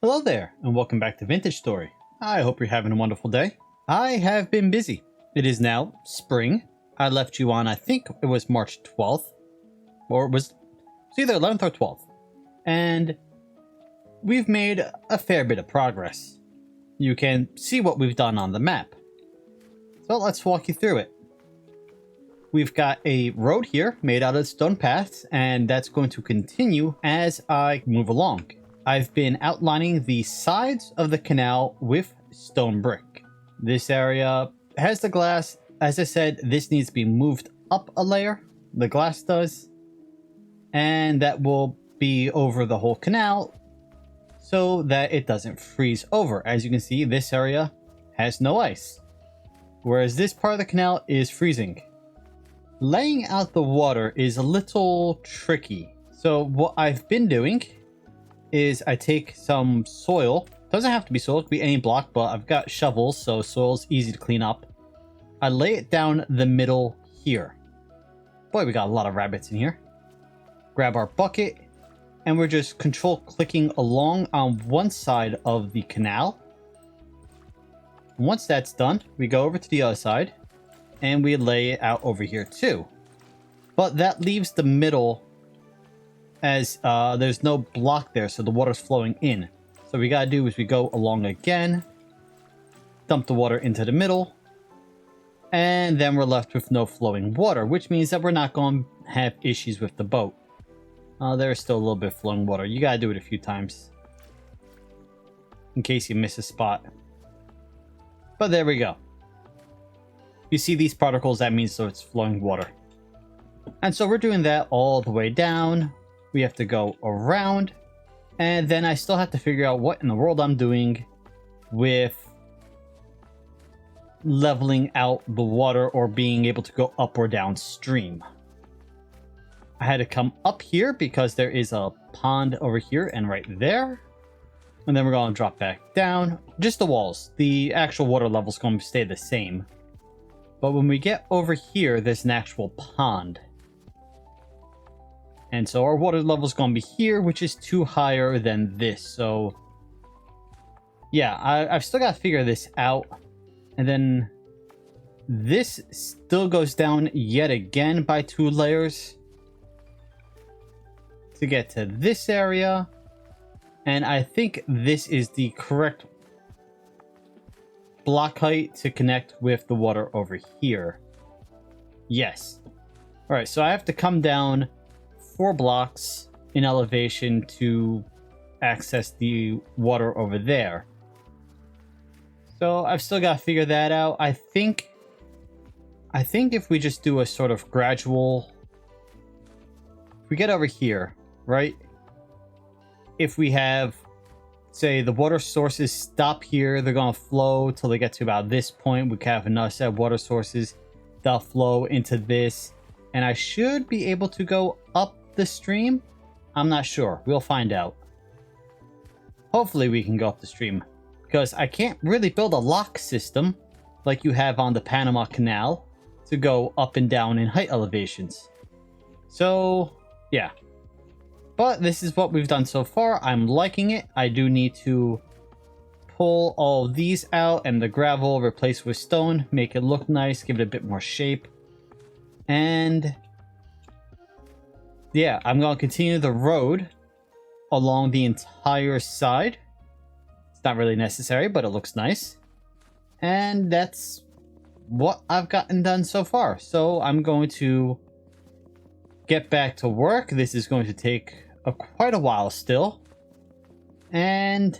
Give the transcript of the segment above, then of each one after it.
Hello there, and welcome back to Vintage Story. I hope you're having a wonderful day. I have been busy. It is now spring. I left you on, I think it was March 12th, or it was either 11th or 12th. And we've made a fair bit of progress. You can see what we've done on the map. So let's walk you through it. We've got a road here made out of stone paths, and that's going to continue as I move along. I've been outlining the sides of the canal with stone brick. This area has the glass. As I said, this needs to be moved up a layer. The glass does. And that will be over the whole canal so that it doesn't freeze over. As you can see, this area has no ice, whereas this part of the canal is freezing. Laying out the water is a little tricky. So what I've been doing is I take some soil. Doesn't have to be soil, it could be any block, but I've got shovels, so soil's easy to clean up. I lay it down the middle here. Boy, we got a lot of rabbits in here. Grab our bucket, and we're just control clicking along on one side of the canal. Once that's done, we go over to the other side, and we lay it out over here too. But that leaves the middle as there's no block there, so the water's flowing in. So what we gotta do is we go along again, dump the water into the middle, and then we're left with no flowing water, which means that we're not going to have issues with the boat. There's still a little bit of flowing water. You gotta do it a few times in case you miss a spot. But there we go. You see these particles, that means so it's flowing water. And so we're doing that all the way down. We have to go around, and then I still have to figure out what in the world I'm doing with leveling out the water or being able to go up or downstream. I had to come up here because there is a pond over here and right there. And then we're going to drop back down. Just the walls. The actual water level is going to stay the same. But when we get over here, there's an actual pond. And so our water level is going to be here, which is 2 higher than this. So, yeah, I've still got to figure this out. And then this still goes down yet again by 2 layers to get to this area. And I think this is the correct block height to connect with the water over here. Yes. All right, so I have to come down 4 blocks in elevation to access the water over there. So I've still got to figure that out. I think if we just do a sort of gradual, if we get over here, right? If we have, say, the water sources stop here, they're going to flow till they get to about this point. We can have another set of water sources. They'll flow into this. And I should be able to go up the stream. I'm not sure. We'll find out. Hopefully we can go up the stream, because I can't really build a lock system like you have on the Panama Canal to go up and down in height elevations. So, yeah. But this is what we've done so far. I'm liking it. I do need to pull all of these out and the gravel replace with stone, make it look nice, give it a bit more shape. And yeah, I'm going to continue the road along the entire side. It's not really necessary, but it looks nice. And that's what I've gotten done so far. So I'm going to get back to work. This is going to take quite a while still. And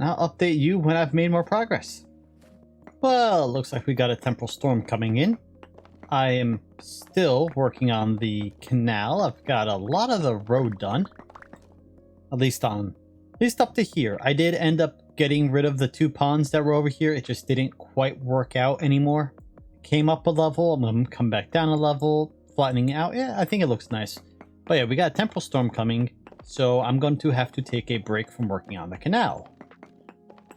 I'll update you when I've made more progress. Well, it looks like we got a temporal storm coming in. I am still working on the canal. I've got a lot of the road done. At least up to here. I did end up getting rid of the 2 ponds that were over here. It just didn't quite work out anymore. Came up a level. I'm going to come back down a level. Flattening out. Yeah, I think it looks nice. But yeah, we got a temporal storm coming. So I'm going to have to take a break from working on the canal.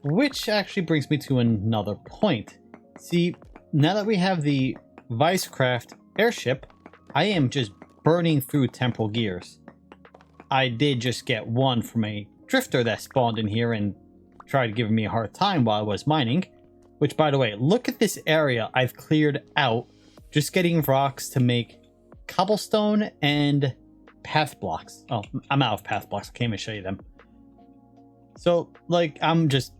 Which actually brings me to another point. See, now that we have the Vicecraft airship, I am just burning through temporal gears. I did just get one from a drifter that spawned in here and tried giving me a hard time while I was mining. Which, by the way, look at this area I've cleared out just getting rocks to make cobblestone and path blocks. Oh, I'm out of path blocks. I can't even show you them. So, like, I'm just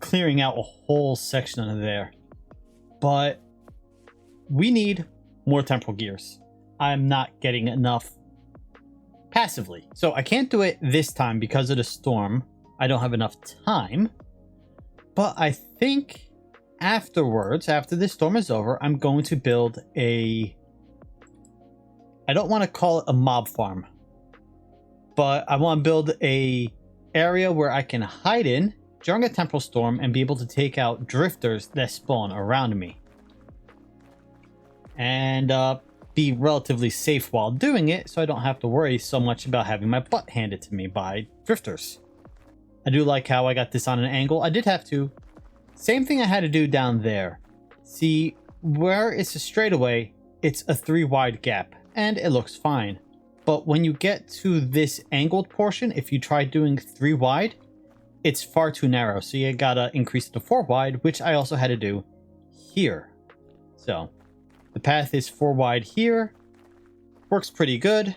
clearing out a whole section of there. But we need more temporal gears. I'm not getting enough passively. So I can't do it this time because of the storm. I don't have enough time. But I think afterwards, after this storm is over, I'm going to build a... I don't want to call it a mob farm. But I want to build a area where I can hide in during a temporal storm and be able to take out drifters that spawn around me. And be relatively safe while doing it, so I don't have to worry so much about having my butt handed to me by drifters. I do like how I got this on an angle. I did have to. Same thing I had to do down there. See, where it's a straightaway, it's a 3 wide gap, and it looks fine. But when you get to this angled portion, if you try doing 3 wide, it's far too narrow. So you gotta increase it to 4 wide, which I also had to do here. So the path is 4 wide here. Works pretty good.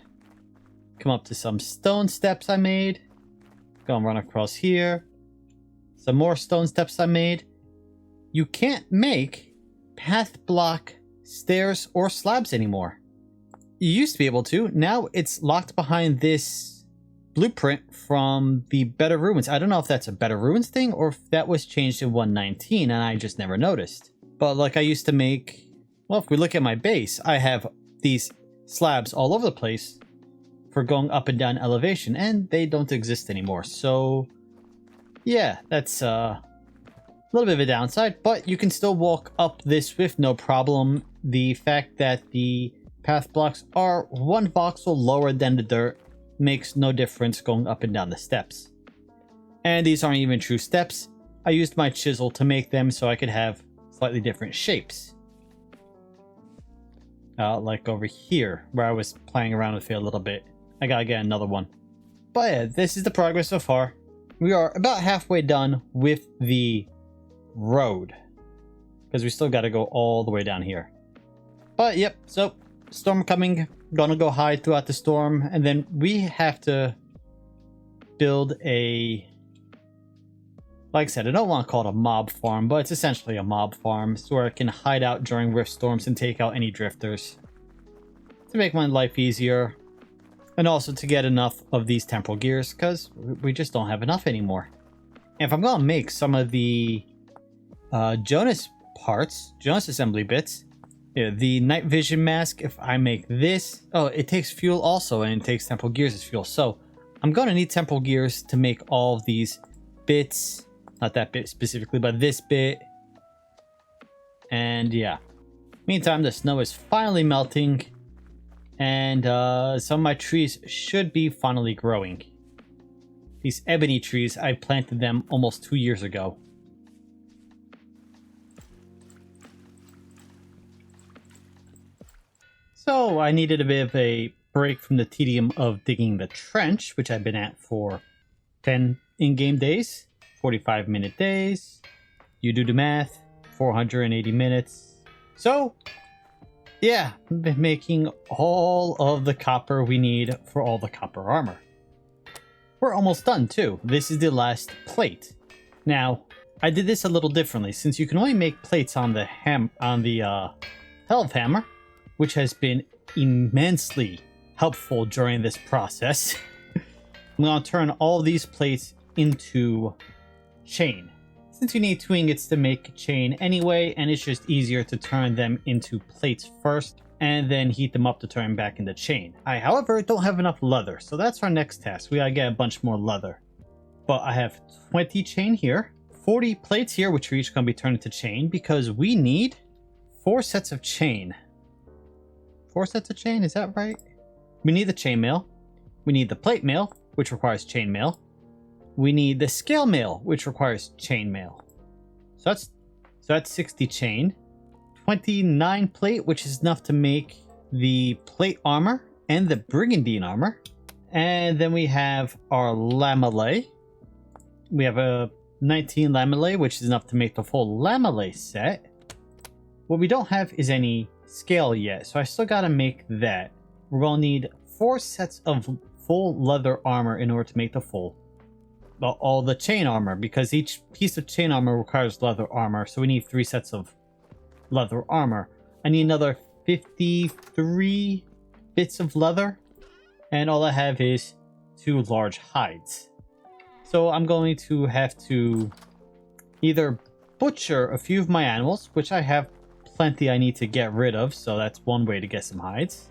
Come up to some stone steps I made. Go and run across here. Some more stone steps I made. You can't make path block stairs or slabs anymore. You used to be able to. Now it's locked behind this blueprint from the Better Ruins. I don't know if that's a Better Ruins thing or if that was changed in 1.19 and I just never noticed. But like I used to make... Well, if we look at my base, I have these slabs all over the place for going up and down elevation, and they don't exist anymore. So, yeah, that's a little bit of a downside, but you can still walk up this with no problem. The fact that the path blocks are 1 voxel lower than the dirt makes no difference going up and down the steps. And these aren't even true steps. I used my chisel to make them so I could have slightly different shapes. Like over here, where I was playing around with it a little bit. I gotta get another one. But yeah, this is the progress so far. We are about halfway done with the road, because we still gotta go all the way down here. But yep, so storm coming. Gonna go hide throughout the storm, and then we have to build a... Like I said, I don't want to call it a mob farm, but it's essentially a mob farm, so where I can hide out during rift storms and take out any drifters. To make my life easier. And also to get enough of these temporal gears, because we just don't have enough anymore. And if I'm going to make some of the Jonas parts, Jonas assembly bits, yeah, the night vision mask, if I make this... Oh, it takes fuel also, and it takes temporal gears as fuel. So I'm going to need temporal gears to make all of these bits... Not that bit specifically, but this bit. And yeah. Meantime, the snow is finally melting. And some of my trees should be finally growing. These ebony trees, I planted them almost 2 years ago. So I needed a bit of a break from the tedium of digging the trench, which I've been at for 10 in-game days. 45-minute days. You do the math. 480 minutes. So, yeah, I've been making all of the copper we need for all the copper armor. We're almost done too. This is the last plate. Now, I did this a little differently since you can only make plates on the Helve hammer, which has been immensely helpful during this process. I'm going to turn all these plates into chain, since you need 2 ingots to make chain anyway, and it's just easier to turn them into plates first and then heat them up to turn back into chain. I, however, don't have enough leather, so that's our next task. We gotta get a bunch more leather. But I have 20 chain here, 40 plates here, which are each gonna be turned into chain, because we need 4 sets of chain. 4 sets of chain, is that right? We need the chain mail, we need the plate mail, which requires chain mail. We need the scale mail, which requires chain mail. So that's 60 chain. 29 plate, which is enough to make the plate armor and the brigandine armor. And then we have our lamellae. We have a 19 lamellae, which is enough to make the full lamellae set. What we don't have is any scale yet, so I still gotta make that. We're gonna need 4 sets of full leather armor in order to make the full. All the chain armor, because each piece of chain armor requires leather armor, so we need 3 sets of leather armor. I need another 53 bits of leather, and all I have is 2 large hides. So I'm going to have to either butcher a few of my animals, which I have plenty I need to get rid of, so that's one way to get some hides.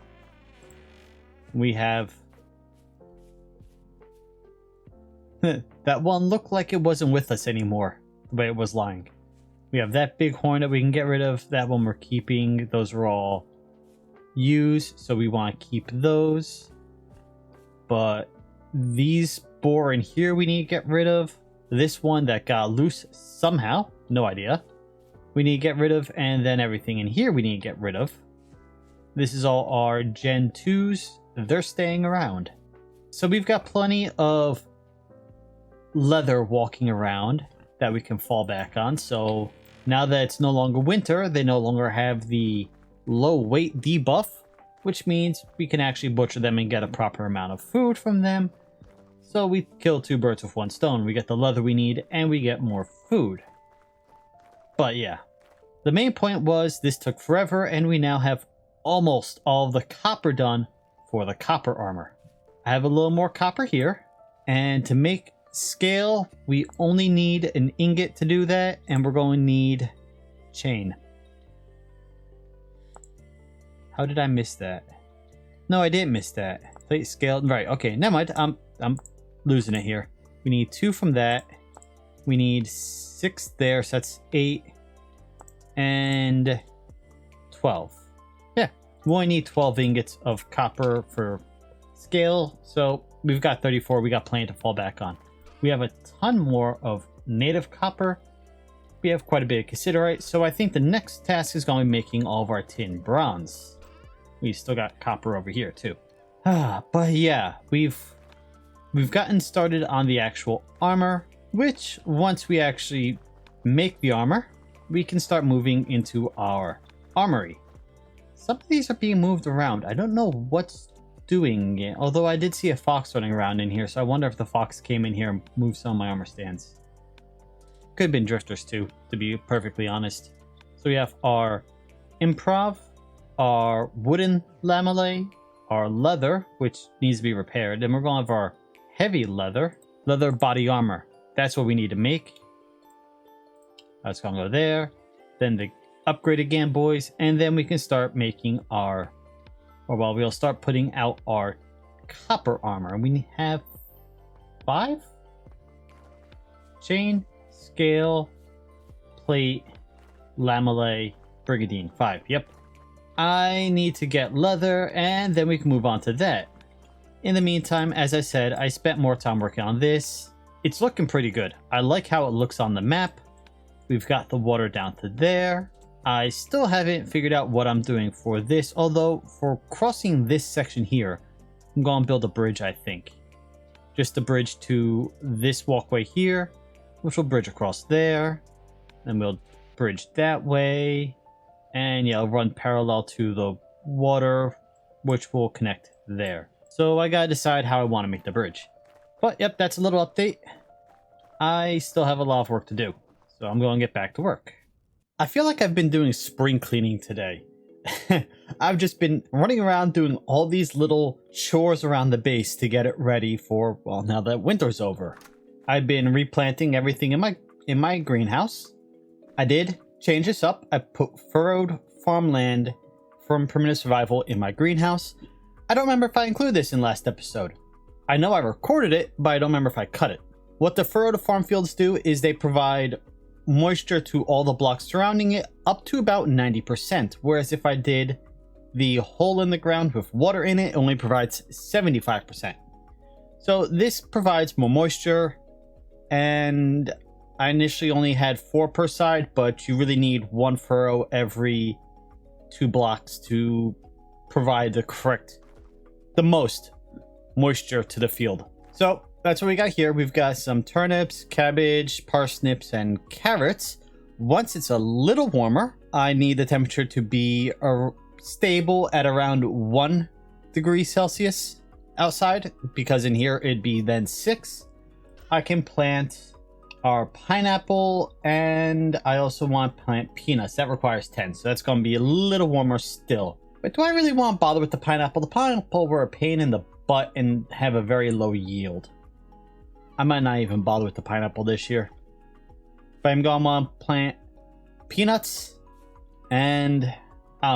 We have that one looked like it wasn't with us anymore, the way it was lying. We have that big horn that we can get rid of. That one we're keeping. Those are all used, so we want to keep those. But these boar in here we need to get rid of. This one that got loose somehow, no idea, we need to get rid of. And then everything in here we need to get rid of. This is all our Gen 2s. They're staying around. So we've got plenty of leather walking around that we can fall back on. So now that it's no longer winter, they no longer have the low weight debuff, which means we can actually butcher them and get a proper amount of food from them. So we kill 2 birds with 1 stone. We get the leather we need and we get more food. But yeah, the main point was this took forever, and we now have almost all of the copper done for the copper armor. I have a little more copper here, and to make scale we only need an ingot to do that, and we're going to need chain. How did I miss that? No, I didn't miss that. Plate scale, right? Okay, never mind. I'm losing it here. We need 2 from that. We need 6 there, so that's 8 and 12. Yeah, we only need 12 ingots of copper for scale, so we've got 34. We got plenty to fall back on. We have a ton more of native copper. We have quite a bit of cassiterite, so I think the next task is going to be making all of our tin bronze. We still got copper over here too. But yeah, we've gotten started on the actual armor, which once we actually make the armor, we can start moving into our armory. Some of these are being moved around. I don't know what's doing it, although I did see a fox running around in here, so I wonder if the fox came in here and moved some of my armor stands. Could have been drifters too, to be perfectly honest. So we have our improv, our wooden lamellae, our leather, which needs to be repaired, and we're going to have our heavy leather body armor. That's what we need to make. That's going to go there. Then the upgrade again, boys, and then we can start making our, or well, we'll start putting out our copper armor. We have 5? Chain, scale, plate, lamellae, brigadine. 5, yep. I need to get leather, and then we can move on to that. In the meantime, as I said, I spent more time working on this. It's looking pretty good. I like how it looks on the map. We've got the water down to there. I still haven't figured out what I'm doing for this, although for crossing this section here, I'm going to build a bridge, I think. Just a bridge to this walkway here, which will bridge across there. Then we'll bridge that way. And yeah, I'll run parallel to the water, which will connect there. So I gotta decide how I want to make the bridge. But yep, that's a little update. I still have a lot of work to do, so I'm going to get back to work. I feel like I've been doing spring cleaning today. I've just been running around doing all these little chores around the base to get it ready for, well, now that winter's over. I've been replanting everything in my greenhouse. I did change this up. I put furrowed farmland from primitive survival in my greenhouse. I don't remember if I included this in last episode. I know I recorded it, but I don't remember if I cut it. What the furrowed farm fields do is they provide moisture to all the blocks surrounding it up to about 90%, whereas if I did the hole in the ground with water in it, it only provides 75%. So this provides more moisture, and I initially only had 4 per side, but you really need 1 furrow every 2 blocks to provide the most moisture to the field. So that's what we got here. We've got some turnips, cabbage, parsnips, and carrots. Once it's a little warmer, I need the temperature to be stable at around 1 degree Celsius outside, because in here it'd be then 6. I can plant our pineapple, and I also want to plant peanuts. That requires 10, so that's going to be a little warmer still. But do I really want to bother with the pineapple? The pineapple were a pain in the butt and have a very low yield. I might not even bother with the pineapple this year. But I'm going to want to plant peanuts, and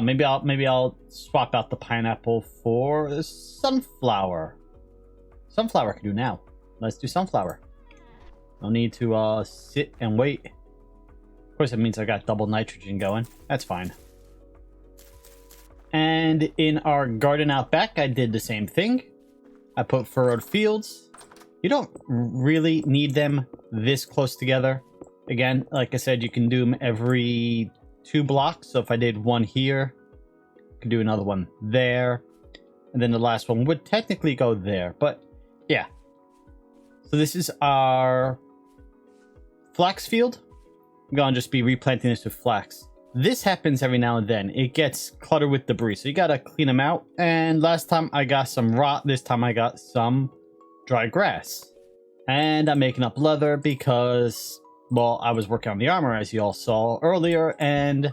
maybe I'll swap out the pineapple for sunflower. Sunflower I can do now. Let's do sunflower. No need to sit and wait. Of course, it means I got double nitrogen going. That's fine. And in our garden out back, I did the same thing. I put furrowed fields. You don't really need them this close together. Again, like I said, you can do them every 2 blocks. So if I did one here, I could do another one there. And then the last one would technically go there. But yeah. So this is our flax field. I'm going to just be replanting this with flax. This happens every now and then. It gets cluttered with debris, so you got to clean them out. And last time I got some rot. This time I got some dry grass. And I'm making up leather because, well, I was working on the armor, as you all saw earlier, and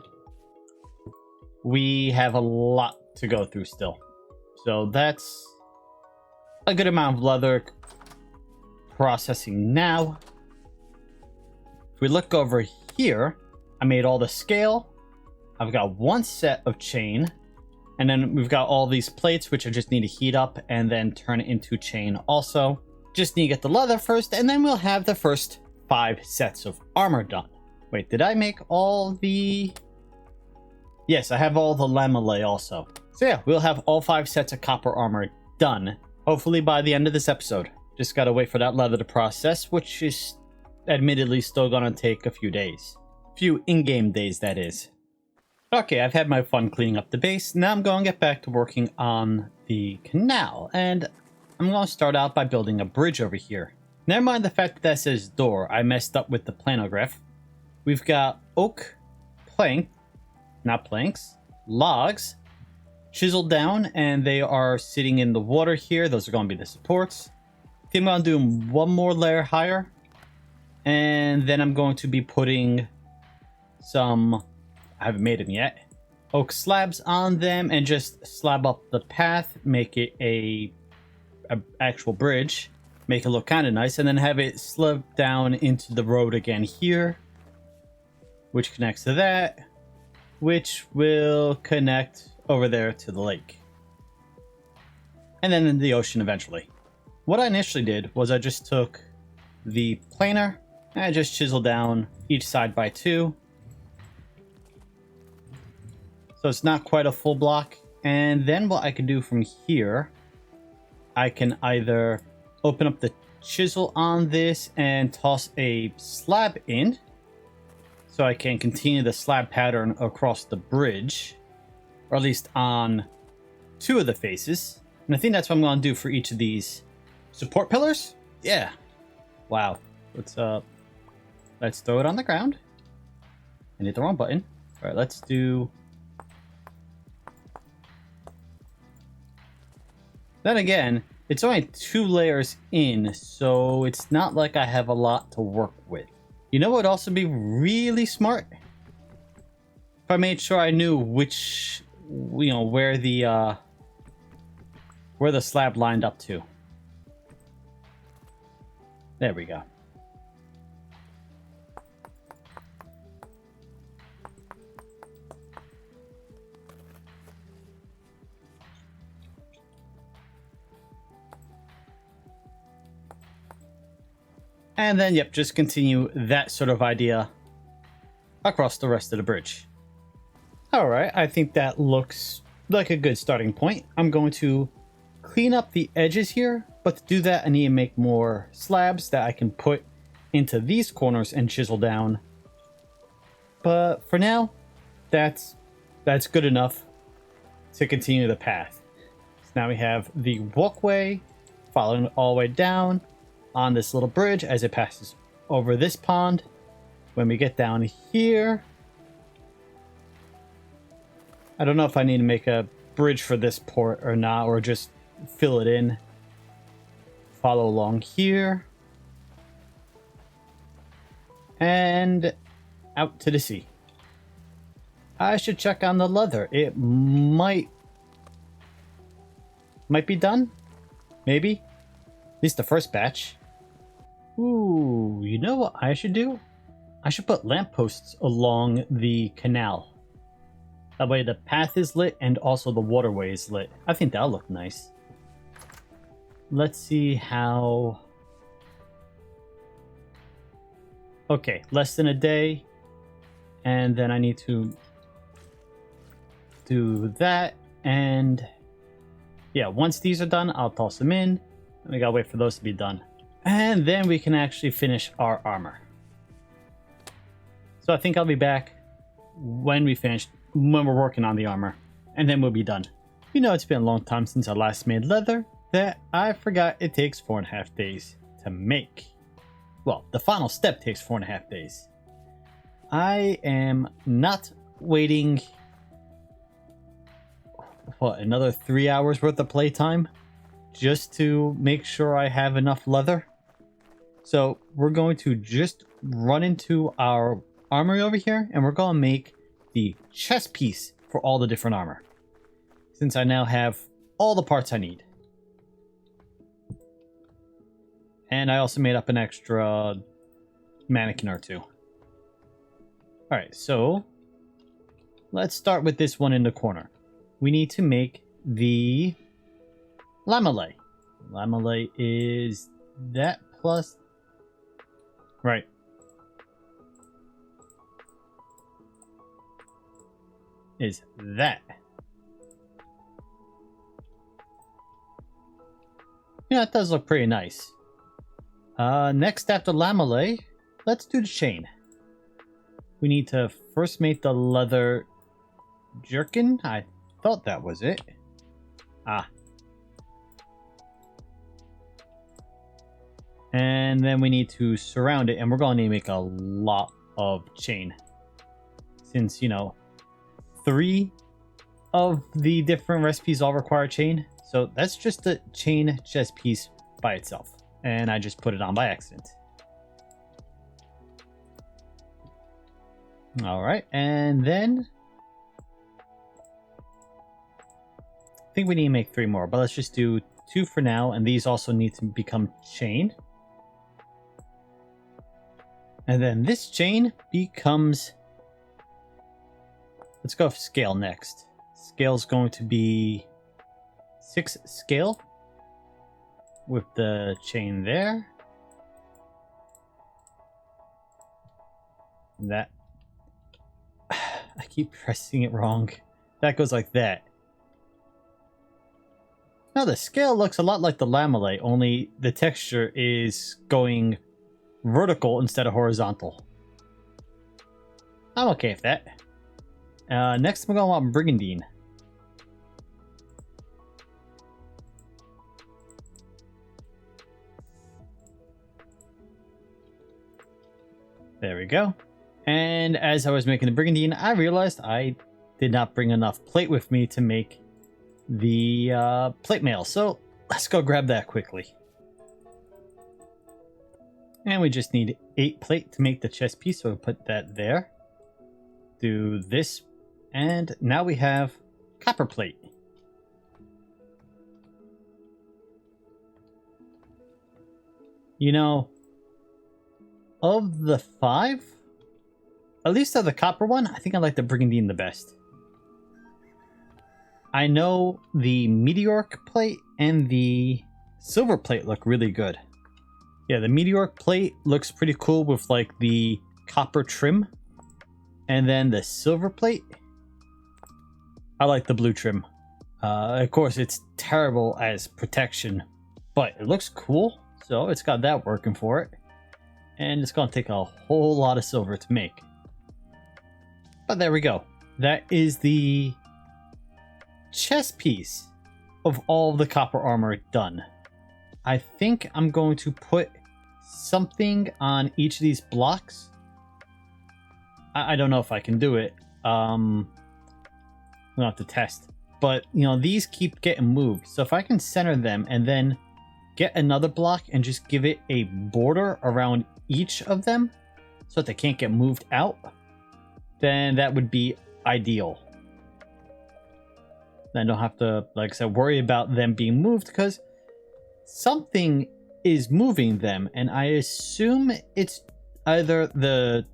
we have a lot to go through still. So that's a good amount of leather processing now. If we look over here, I made all the scale. I've got 1 set of chain, and then we've got all these plates which I just need to heat up and then turn it into chain also. Just need to get the leather first, and then we'll have the first 5 sets of armor done. Wait, did I make all the... Yes, I have all the lamellae also. So yeah, we'll have all 5 sets of copper armor done, hopefully by the end of this episode. Just gotta wait for that leather to process, which is admittedly still gonna take a few days. Few in-game days, that is. Okay, I've had my fun cleaning up the base. Now I'm going to get back to working on the canal. And I'm going to start out by building a bridge over here. Never mind the fact that says door. I messed up with the planograph. We've got oak logs, chiseled down, and they are sitting in the water here. Those are going to be the supports. I think I'm going to do them 1 more layer higher. And then I'm going to be putting some... I haven't made them yet. Oak slabs on them and just slab up the path, make it a actual bridge, make it look kind of nice, and then have it slip down into the road again here, which connects to that, which will connect over there to the lake, and then in the ocean eventually. What I initially did was I just took the planer and I just chiseled down each side by 2. So it's not quite a full block. And then what I can do from here, I can either open up the chisel on this and toss a slab in, so I can continue the slab pattern across the bridge, or at least on 2 of the faces. And I think that's what I'm going to do for each of these support pillars. Yeah. Wow. Let's throw it on the ground. I hit the wrong button. All right, let's do... Then again, it's only 2 layers in, so it's not like I have a lot to work with. You know what would also be really smart? If I made sure I knew which, where the slab lined up to. There we go. And then, yep, just continue that sort of idea across the rest of the bridge. Alright, I think that looks like a good starting point. I'm going to clean up the edges here, but to do that I need to make more slabs that I can put into these corners and chisel down. But for now, that's good enough to continue the path. So now we have the walkway following it all the way down on this little bridge as it passes over this pond. When we get down here, I don't know if I need to make a bridge for this port or not, or just fill it in. Follow along here. And out to the sea. I should check on the leather. It might be done. Maybe. At least the first batch. Ooh, you know what I should do? I should put lampposts along the canal. That way the path is lit and also the waterway is lit. I think that'll look nice. Let's see how... Okay, less than a day. And then I need to do that. And yeah, once these are done, I'll toss them in. We gotta wait for those to be done. And then we can actually finish our armor. So I think I'll be back when we're working on the armor. And then we'll be done. You know, it's been a long time since I last made leather that I forgot it takes 4.5 days to make. Well, the final step takes 4.5 days. I am not waiting, what, another 3 hours worth of playtime just to make sure I have enough leather. So we're going to just run into our armory over here and we're going to make the chest piece for all the different armor, since I now have all the parts I need. And I also made up an extra mannequin or two. Alright, so let's start with this one in the corner. We need to make the lamellay. Lamellay is that plus... Right. Is that. Yeah, it does look pretty nice. Next after lamellay, let's do the chain. We need to first make the leather jerkin. I thought that was it. Ah. And then we need to surround it, and we're going to need to make a lot of chain. Since, you know, 3 of the different recipes all require chain. So that's just a chain chest piece by itself. And I just put it on by accident. Alright, and then I think we need to make 3 more, but let's just do 2 for now, and these also need to become chain. And then this chain becomes... Let's go for scale next. Scale's going to be 6 scale with the chain there. That... I keep pressing it wrong. That goes like that. Now the scale looks a lot like the lamellay, only the texture is going vertical instead of horizontal. I'm okay with that. Next I'm going to want brigandine. There we go. And as I was making the brigandine, I realized I did not bring enough plate with me to make the plate mail. So let's go grab that quickly. And we just need 8 plate to make the chest piece, so we'll put that there. Do this, and now we have copper plate. You know, of the 5, at least of the copper one, I think I like the brigandine the best. I know the meteoric plate and the silver plate look really good. Yeah, the meteoric plate looks pretty cool with like the copper trim. And then the silver plate, I like the blue trim. Of course, it's terrible as protection, but it looks cool. So it's got that working for it. And it's going to take a whole lot of silver to make. But there we go. That is the chest piece of all the copper armor done. I think I'm going to put something on each of these blocks. I don't know if I can do it. We'll have to test. But, you know, these keep getting moved. So if I can center them and then get another block and just give it a border around each of them so that they can't get moved out, then that would be ideal. Then I don't have to, like I said, worry about them being moved because something is moving them. And I assume it's either the...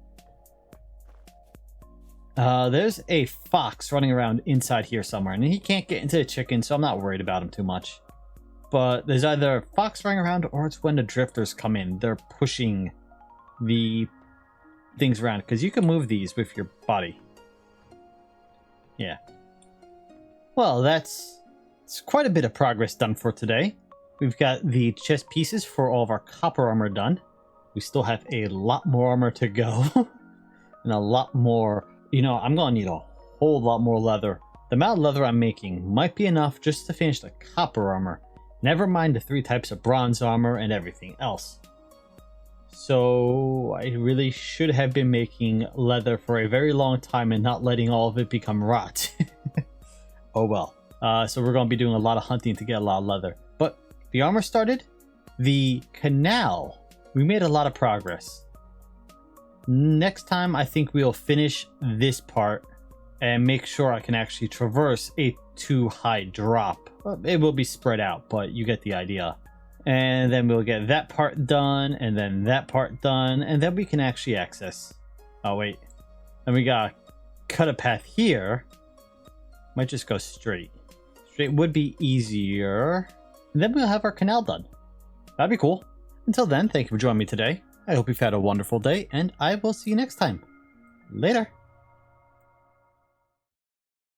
there's a fox running around inside here somewhere, and he can't get into the chicken, so I'm not worried about him too much. But there's either a fox running around, or it's when the drifters come in. They're pushing the things around, because you can move these with your body. Yeah. Well, it's quite a bit of progress done for today. We've got the chest pieces for all of our copper armor done. We still have a lot more armor to go, and a lot more... You know, I'm going to need a whole lot more leather. The amount of leather I'm making might be enough just to finish the copper armor. Never mind the 3 types of bronze armor and everything else. So I really should have been making leather for a very long time and not letting all of it become rot. Oh well. So we're going to be doing a lot of hunting to get a lot of leather. But the armor started. The canal. We made a lot of progress. Next time, I think we'll finish this part and make sure I can actually traverse a too high drop. It will be spread out, but you get the idea. And then we'll get that part done, and then that part done, and then we can actually access. Oh, wait. Then we gotta cut a path here. Might just go straight. Straight would be easier. And then we'll have our canal done. That'd be cool. Until then, thank you for joining me today. I hope you've had a wonderful day, and I will see you next time. Later.